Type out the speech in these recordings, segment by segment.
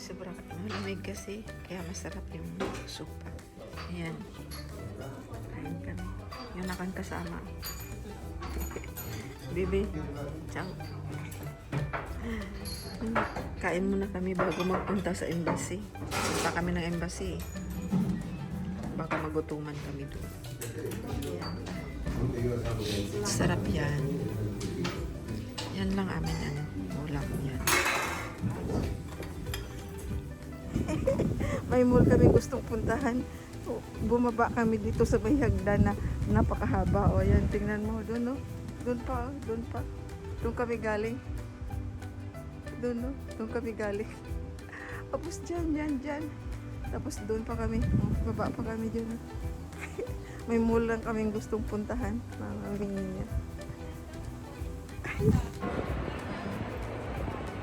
Sobrang malamig kasi, kaya masarap yung supa. Ayan. Kain kami. Yun akan kasama. Bebe, ciao. Kain muna kami bago magpunta sa embassy. Punta kami ng embassy. Baka magutuman kami doon. Sarap yan. Yan lang amin yan. Ulam yan. May mall kami gustong puntahan. Bumaba kami dito sa may hagdan na napakahaba. O yan, tingnan mo. Doon, no? Doon pa, doon pa. Doon kami galing. Doon, no? Doon kami galing. Tapos dyan. Tapos doon pa kami. Baba pa kami dyan. No? May mall lang kaming gustong puntahan. Mamamingin niya.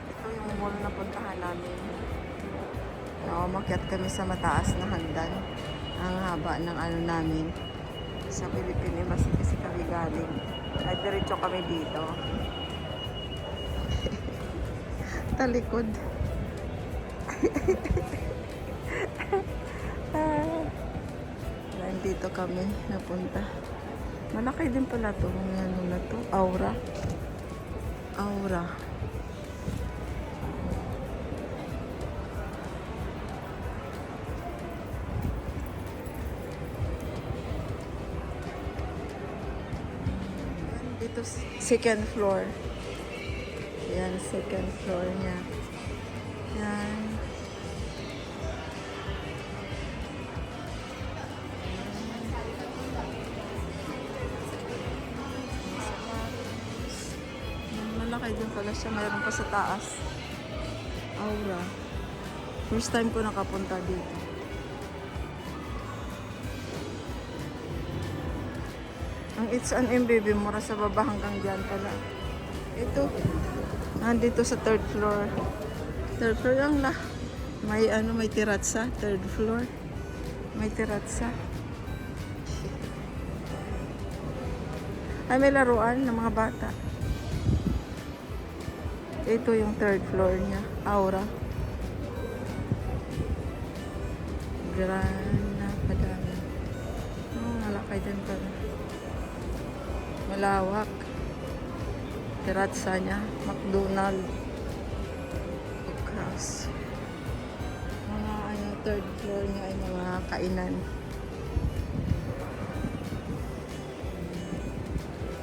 Ito yung mall na puntahan namin. Umakyat kami sa mataas na hagdan. Ang haba ng ano namin. Sa Philippine Embassy kasi kami galing. Ay, diretso kami dito. Talikod. Nandito kami napunta. Malaki din pala to. Ano na to? Aura. Dito second floor. Yan, second floor niya. Yan. Malaki din pala siya. Mayroon pa sa taas. Aura. First time ko nakapunta dito. Ang H&M baby, mura sa baba hanggang dyan pala. Ito. Nandito sa third floor. Third floor lang lah. May ano, may tiratsa. Third floor. May tiratsa. Ay, may laruan ng mga bata. Ito yung third floor niya. Aura. Grana. Padami. Oh, malakay din pala. Malawak. Tiratsa niya. McDonald. Across. Mga ano, third floor niya ay mga kainan.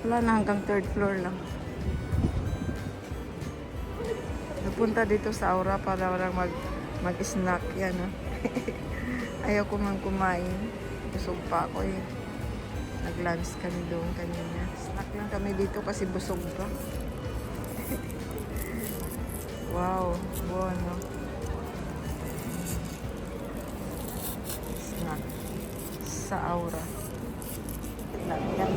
Wala na hanggang third floor lang. Napunta dito sa Aura para walang mag-snack yan. Ayaw ko man kumain. Busog pa ako eh. Nag-lunch kami doon kanina. Snack lang kami dito kasi busog pa. Wow, bueno. Snack sa Aura. Yan